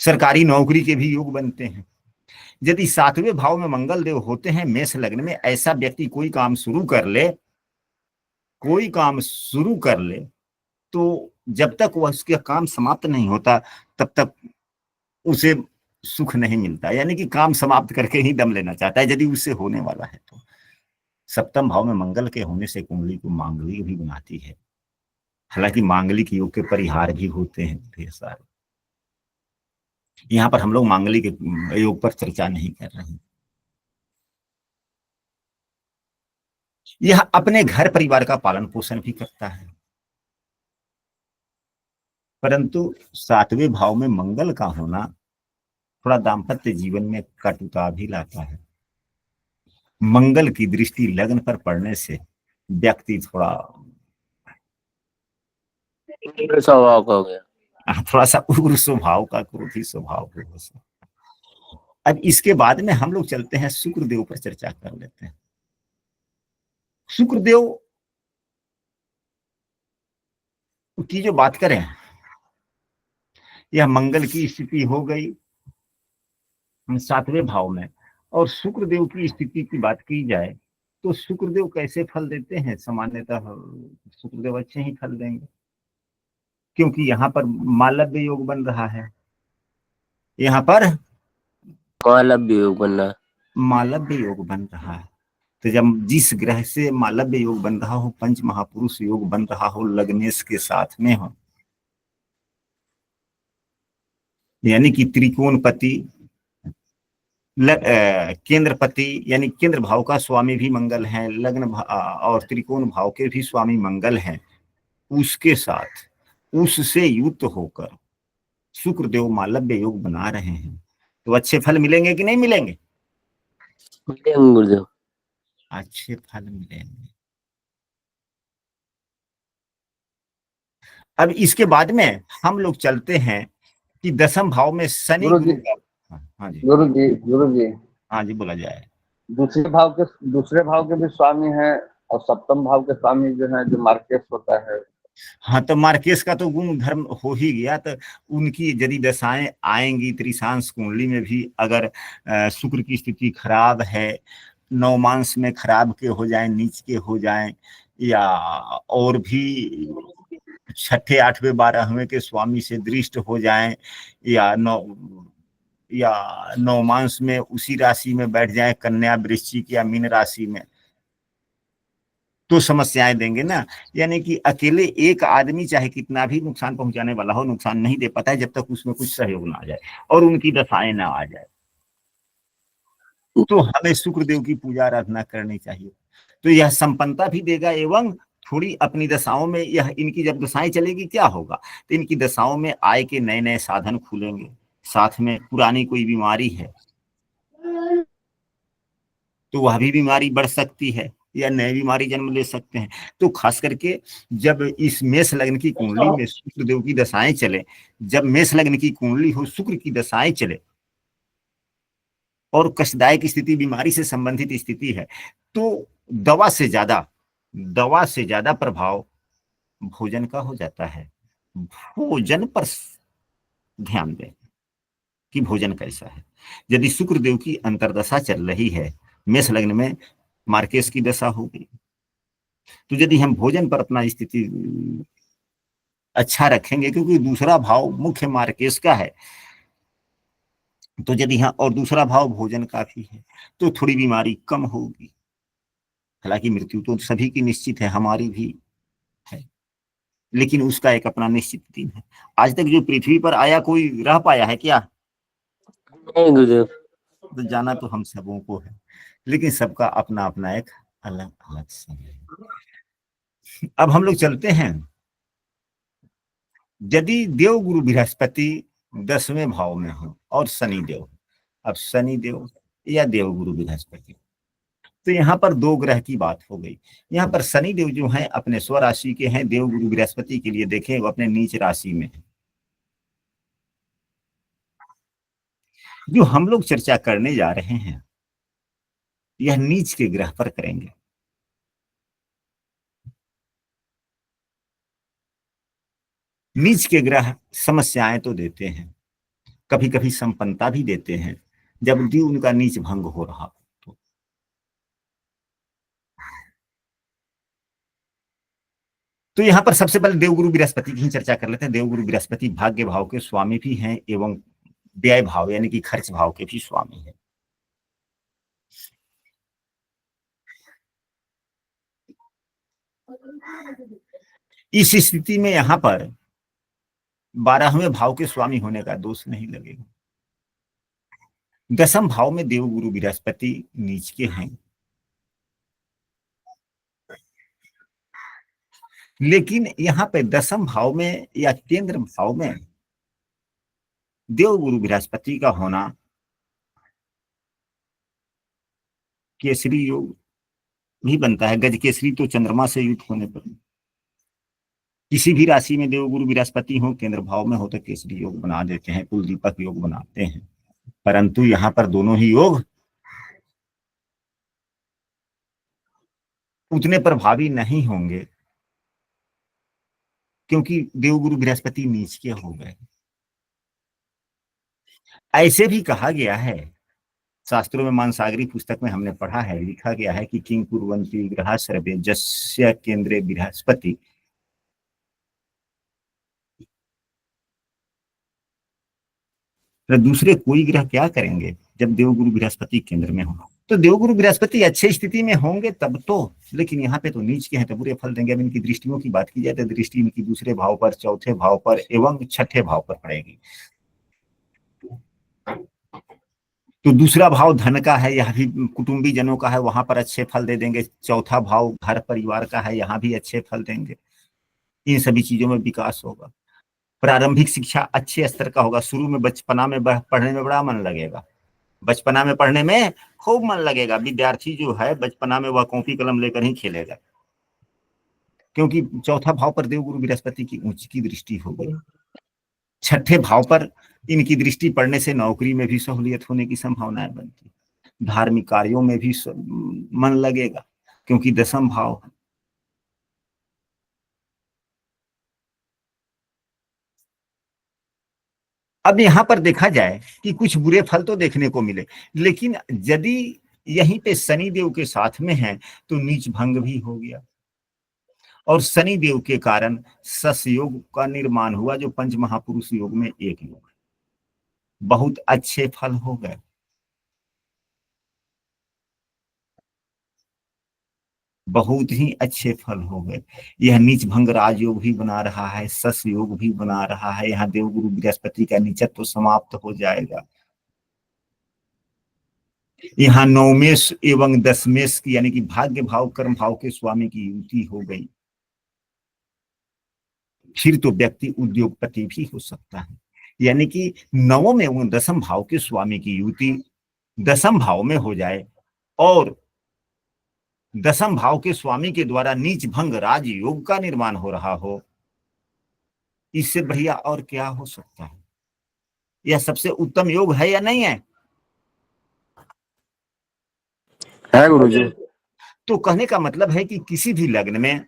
A: सरकारी नौकरी के भी योग बनते हैं। यदि 7वें भाव में मंगल देव होते हैं मेष लग्न में, ऐसा व्यक्ति कोई काम शुरू कर ले, तो जब तक वह उसका काम समाप्त नहीं होता तब तक उसे सुख नहीं मिलता, यानी कि काम समाप्त करके ही दम लेना चाहता है, यदि उससे होने वाला है तो। 7वें भाव में मंगल के होने से कुंडली को मांगलिक भी बनाती है। हालांकि मांगलिक योग के परिहार भी होते हैं ढेर सारे, यहाँ पर हम लोग मांगलिक योग पर चर्चा नहीं कर रहे हैं। यह अपने घर परिवार का पालन पोषण भी करता है, परंतु 7वें भाव में मंगल का होना थोड़ा दाम्पत्य जीवन में कटुता भी लाता है। मंगल की दृष्टि लग्न पर पड़ने से व्यक्ति थोड़ा
C: स्वभाव का हो गया,
A: थोड़ा सा उग्र स्वभाव का, क्रोधी स्वभाव का। अब इसके बाद में हम लोग चलते हैं शुक्रदेव पर चर्चा कर लेते हैं। शुक्रदेव की जो बात करें, यह मंगल की स्थिति हो गई 7वें भाव में, और शुक्रदेव की स्थिति की बात की जाए तो शुक्रदेव कैसे फल देते हैं? सामान्यतः शुक्रदेव अच्छे ही फल देंगे, क्योंकि यहाँ पर मालव्य योग बन रहा है। यहाँ पर
C: मालव्य योग बन रहा है।
A: मालव्य योग बन रहा है, तो जब जिस ग्रह से मालव्य योग बन रहा हो, पंच महापुरुष योग बन रहा हो, लग्नेश के साथ में हो, यानी कि त्रिकोणपति, केंद्रपति, यानी केंद्र भाव का स्वामी भी मंगल है, लग्न और त्रिकोण भाव के भी स्वामी मंगल हैं, उसके साथ उससे युक्त होकर शुक्रदेव मालव्य योग बना रहे हैं, तो अच्छे फल मिलेंगे कि नहीं मिलेंगे?
C: मिलेंगे गुरुदेव,
A: अच्छे फल मिलेंगे। अब इसके बाद में हम लोग चलते हैं कि 10वें भाव में शनि
D: गुरु जी,
A: गुरु का। हाँ जी,
D: गुरु जी
A: हाँ जी, बोला जाए।
D: दूसरे भाव के भी स्वामी हैं और सप्तम भाव के स्वामी जो है, जो मार्केट होता है,
A: हाँ, तो मार्केश का तो गुण धर्म हो ही गया। तो उनकी यदि दशाएं आएंगी त्रिशांश कुंडली में भी, अगर शुक्र की स्थिति खराब है, नवमांश में खराब के हो जाएं, नीच के हो जाएं, या और भी छठे आठवें बारहवें के स्वामी से दृष्ट हो जाएं, या नवमांश में उसी राशि में बैठ जाएं, कन्या वृश्चिक या मीन राशि में, तो समस्याएं देंगे ना। यानी कि अकेले एक आदमी चाहे कितना भी नुकसान पहुंचाने वाला हो, नुकसान नहीं दे पाता है जब तक उसमें कुछ सहयोग ना आ जाए और उनकी दशाएं ना आ जाए। तो हमें शुक्रदेव की पूजा आराधना करनी चाहिए, तो यह संपन्नता भी देगा। एवं थोड़ी अपनी दशाओं में, यह इनकी जब दशाएं चलेगी क्या होगा, तो इनकी दशाओं में आय के नए नए साधन खुलेंगे। साथ में पुरानी कोई बीमारी है तो वह भी बीमारी बढ़ सकती है, या नई बीमारी जन्म ले सकते हैं। तो खास करके जब इस मेष लग्न की कुंडली में शुक्रदेव की दशाएं चले, जब मेष लग्न की कुंडली हो, शुक्र की दशाएं चले और कष्टदायक स्थिति, बीमारी से संबंधित स्थिति है, तो दवा से ज्यादा प्रभाव भोजन का हो जाता है। भोजन पर ध्यान दें कि भोजन कैसा है। यदि शुक्रदेव की अंतर्दशा चल रही है, मेष लग्न में मार्केश की दशा होगी, तो यदि हम भोजन पर अपना स्थिति अच्छा रखेंगे, क्योंकि दूसरा भाव मुख्य मार्केश का है, तो यदि हाँ, और दूसरा भाव भोजन का भी है, तो थोड़ी बीमारी कम होगी। हालांकि मृत्यु तो सभी की निश्चित है, हमारी भी है, लेकिन उसका एक अपना निश्चित दिन है। आज तक जो पृथ्वी पर आया, कोई रह पाया है क्या?
C: नहीं गुरुदेव।
A: तो जाना तो हम सबों को है, लेकिन सबका अपना अपना एक अलग अलग समय है। अब हम लोग चलते हैं, यदि देव गुरु बृहस्पति 10वें भाव में हो और शनि देव, अब शनि देव या देव गुरु बृहस्पति, तो यहाँ पर दो ग्रह की बात हो गई। यहाँ पर शनि देव जो हैं अपने स्वराशि के हैं, देव गुरु बृहस्पति के लिए देखें वो अपने नीच राशि में है। जो हम लोग चर्चा करने जा रहे हैं यह नीच के ग्रह पर करेंगे। नीच के ग्रह समस्याएं तो देते हैं, कभी कभी संपन्नता भी देते हैं, जब भी उनका नीच भंग हो रहा। तो यहाँ पर सबसे पहले देवगुरु बृहस्पति की ही चर्चा कर लेते हैं। देवगुरु बृहस्पति भाग्य भाव के स्वामी भी हैं एवं व्यय भाव यानी कि खर्च भाव के भी स्वामी हैं। इस स्थिति में यहाँ पर 12वें भाव के स्वामी होने का दोष नहीं लगेगा। 10वें भाव में देवगुरु बृहस्पति नीच के हैं, लेकिन यहाँ पे 10वें भाव में या केंद्र भाव में देवगुरु बृहस्पति का होना केसरी योग भी बनता है। गज केसरी तो चंद्रमा से युक्त होने पर, किसी भी राशि में देवगुरु बृहस्पति हो, केंद्र भाव में हो, तो केसरी योग बना देते हैं, कुल दीपक योग बनाते हैं। परंतु यहाँ पर दोनों ही योग उतने प्रभावी नहीं होंगे, क्योंकि देवगुरु बृहस्पति नीच के हो गए। ऐसे भी कहा गया है, शास्त्रों में मानसागरी पुस्तक में हमने पढ़ा है, लिखा गया है कि किंग कुर्वन्ति ग्रह सर्वे जस्य केंद्रे बृहस्पति, तो दूसरे कोई ग्रह क्या करेंगे जब देवगुरु बृहस्पति केंद्र में हो। तो देवगुरु बृहस्पति अच्छे स्थिति में होंगे तब तो, लेकिन यहाँ पे तो नीच के हैं तो बुरे फल देंगे। अब इनकी दृष्टियों की बात की जाए तो दृष्टि इनकी दूसरे भाव पर, चौथे भाव पर एवं छठे भाव पर पड़ेगी। तो दूसरा भाव धन का है, यह भी कुटुंबी जनों का है, वहां पर अच्छे फल दे देंगे। चौथा भाव घर परिवार का है, यहाँ भी अच्छे फल देंगे। इन सभी चीजों में विकास होगा। प्रारंभिक शिक्षा अच्छे स्तर का होगा। शुरू में बचपना में पढ़ने में बड़ा मन लगेगा, बचपना में पढ़ने में खूब मन लगेगा। विद्यार्थी जो है बचपना में वह कॉपी कलम लेकर ही खेलेगा, क्योंकि चौथा भाव पर देवगुरु बृहस्पति की उच्च की दृष्टि हो गई। छठे भाव पर इनकी दृष्टि पड़ने से नौकरी में भी सहूलियत होने की संभावनाएं बनती, धार्मिक कार्यों में भी मन लगेगा। क्योंकि दसम भाव। अब यहां पर देखा जाए कि कुछ बुरे फल तो देखने को मिले, लेकिन यदि यहीं पे शनि देव के साथ में है तो नीच भंग भी हो गया, और शनि देव के कारण सस योग का निर्माण हुआ, जो पंच महापुरुष योग में एक योग है। बहुत अच्छे फल हो गए। बहुत ही अच्छे फल हो गए। यह नीच भंग राजयोग भी बना रहा है, सस योग भी बना रहा है। यहाँ देवगुरु बृहस्पति का नीचत्व तो समाप्त हो जाएगा। यहाँ नवमेश एवं दसमेश की यानी कि भाग्य भाव कर्म भाव के स्वामी की युति हो गई। फिर तो व्यक्ति उद्योगपति भी हो सकता है। यानी कि नवम एवं दसम भाव के स्वामी की युति दसम भाव में हो जाए और दसम भाव के स्वामी के द्वारा नीच भंग राज योग का निर्माण हो रहा हो, इससे बढ़िया और क्या हो सकता है? यह सबसे उत्तम योग है या नहीं है?
F: है गुरुजी।
A: तो कहने का मतलब है कि किसी भी लग्न में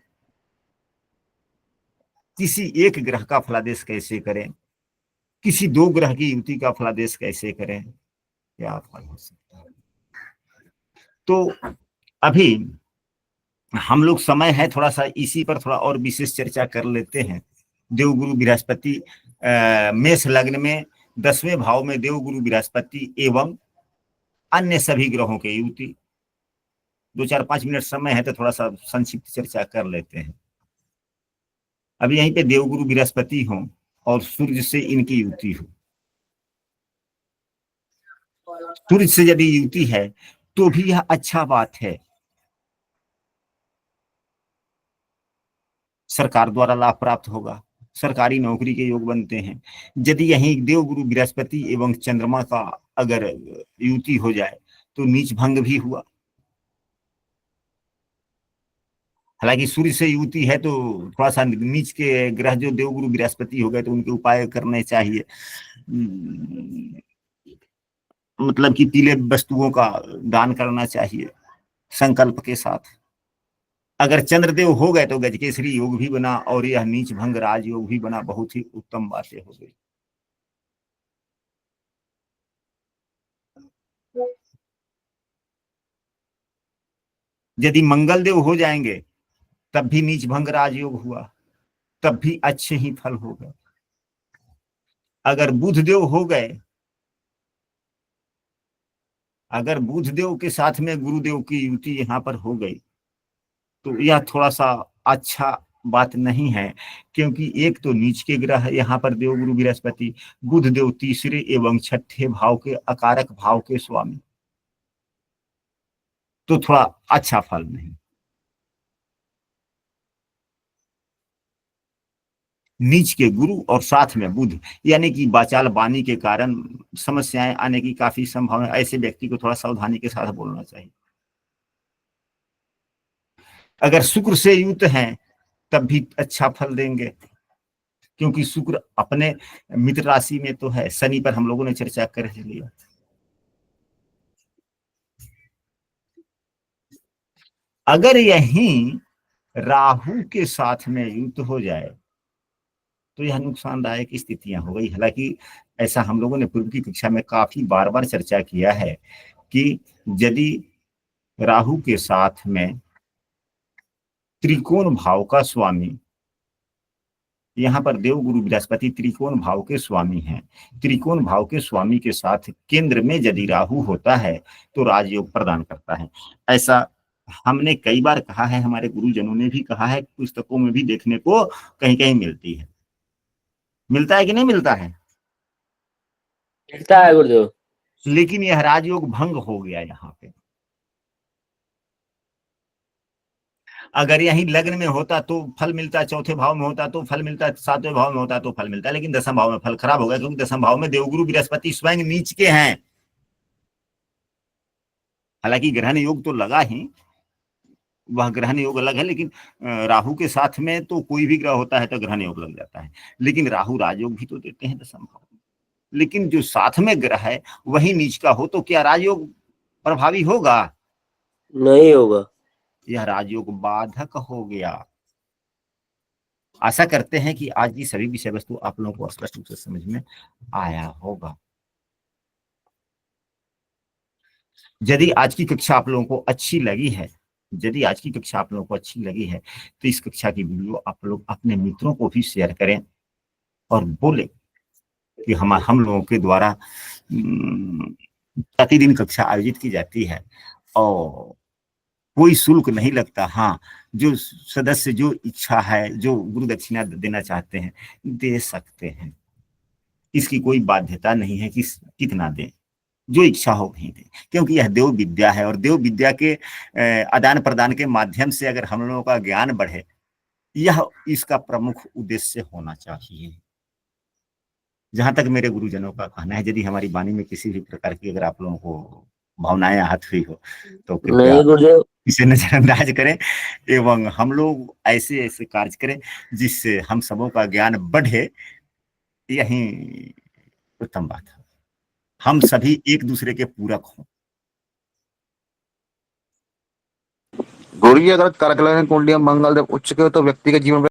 A: किसी एक ग्रह का फलादेश कैसे करें, किसी दो ग्रह की युति का फलादेश कैसे करें, क्या फल हो सकता है? तो अभी हम लोग समय है थोड़ा सा इसी पर थोड़ा और विशेष चर्चा कर लेते हैं। देवगुरु बृहस्पति मेष लग्न में 10वें भाव में देवगुरु बृहस्पति एवं अन्य सभी ग्रहों के युति। 2-4-5 मिनट समय है तो थोड़ा सा संक्षिप्त चर्चा कर लेते हैं। अब यहीं पे देवगुरु बृहस्पति हो और सूर्य से इनकी युति हो। सूर्य से यदि युति है तो भी यह अच्छा बात है, सरकार द्वारा लाभ प्राप्त होगा, सरकारी नौकरी के योग बनते हैं। यदि यहीं देवगुरु बृहस्पति एवं चंद्रमा का अगर युति हो जाए तो नीच भंग भी हुआ। हालांकि सूर्य से युति है तो थोड़ा सा नीच के ग्रह जो देवगुरु बृहस्पति हो गए तो उनके उपाय करने चाहिए। मतलब कि पीले वस्तुओं का दान करना चाहिए संकल्प के साथ। अगर चंद्रदेव हो गए तो गजकेसरी योग भी बना और यह नीच भंग राज योग भी बना। बहुत ही उत्तम बातें हो गई। यदि मंगल देव हो जाएंगे तब भी नीच भंग राजयोग हुआ, तब भी अच्छे ही फल हो गए। अगर बुध देव हो गए, अगर बुध देव के साथ में गुरुदेव की युति यहाँ पर हो गई तो यह थोड़ा सा अच्छा बात नहीं है, क्योंकि एक तो नीच के ग्रह है यहाँ पर देवगुरु बृहस्पति, बुध देव तीसरे एवं छठे भाव के अकारक भाव के स्वामी, तो थोड़ा अच्छा फल नहीं। नीच के गुरु और साथ में बुध, यानी कि वाचाल वाणी के कारण समस्याएं आने की काफी संभावना। ऐसे व्यक्ति को थोड़ा सावधानी के साथ बोलना चाहिए। अगर शुक्र से युक्त हैं तब भी अच्छा फल देंगे, क्योंकि शुक्र अपने मित्र राशि में तो है। शनि पर हम लोगों ने चर्चा कर लिया। अगर यहीं राहु के साथ में युक्त हो जाए तो यह नुकसानदायक स्थितियां हो गई। हालांकि ऐसा हम लोगों ने पूर्व की कक्षा में काफी बार बार चर्चा किया है कि यदि राहु के साथ में त्रिकोण भाव का स्वामी, यहाँ पर देवगुरु बृहस्पति त्रिकोण भाव के स्वामी हैं, त्रिकोण भाव के स्वामी के साथ केंद्र में यदि राहु होता है तो राजयोग प्रदान करता है। ऐसा हमने कई बार कहा है, हमारे गुरुजनों ने भी कहा है, पुस्तकों में भी देखने को कहीं कहीं मिलती है। मिलता है कि नहीं मिलता है?
C: मिलता है गुरुदेव।
A: लेकिन यह राजयोग भंग हो गया यहाँ पे। अगर यही लग्न में होता तो फल मिलता, चौथे भाव में होता तो फल मिलता, सातवें भाव में होता तो फल मिलता, लेकिन दसम भाव में फल खराब हो गया, क्योंकि दसम भाव में देवगुरु बृहस्पति स्वयं नीच के हैं। हालांकि ग्रहण योग तो लगा ही, वह ग्रहण योग अलग है, लेकिन राहु के साथ में तो कोई भी ग्रह होता है तो ग्रहण योग लग जाता है। लेकिन राहु राजयोग भी तो देते हैं दसम भाव में। लेकिन जो साथ में ग्रह है वही नीच का हो तो क्या राजयोग प्रभावी होगा?
C: नहीं होगा।
A: यह राजयोग बाधक हो गया। आशा करते हैं कि आज की सभी विषय वस्तु आप लोगों को स्पष्ट रूप से समझ में आया होगा। यदि आज की कक्षा आप लोगों को अच्छी लगी है, यदि आज की कक्षा आप लोगों को अच्छी लगी है तो इस कक्षा की वीडियो आप लोग अपने मित्रों को भी शेयर करें और बोले कि हम लोगों के द्वारा प्रतिदिन कक्षा आयोजित की जाती है और कोई शुल्क नहीं लगता। हाँ, जो सदस्य जो इच्छा है, जो गुरु दक्षिणा देना चाहते हैं, दे सकते हैं। इसकी कों बाध्यता नहीं है कि कितना दें, जो इच्छा हो वहीं दें, क्योंकि यह देव विद्या है और देव विद्या के आदान प्रदान के माध्यम से अगर हम लोगों का ज्ञान बढ़े, यह इसका प्रमुख उद्देश्य होना चाहिए। जहां तक मेरे गुरुजनों का कहना है, यदि हमारी वाणी में किसी भी प्रकार की अगर आप लोगों को भावनाएं आहत हुई हो तो कृपया
C: नहीं गुरुदेव,
A: इसे नजरअंदाज करें एवं हम लोग ऐसे ऐसे कार्य करें जिससे हम सबों का ज्ञान बढ़े। यही उत्तम बात है। हम सभी एक दूसरे के पूरक हों।
F: गुरु जी, अगर कर्क लग्न कुंडली में मंगल देव उच्च के हो तो व्यक्ति के जीवन में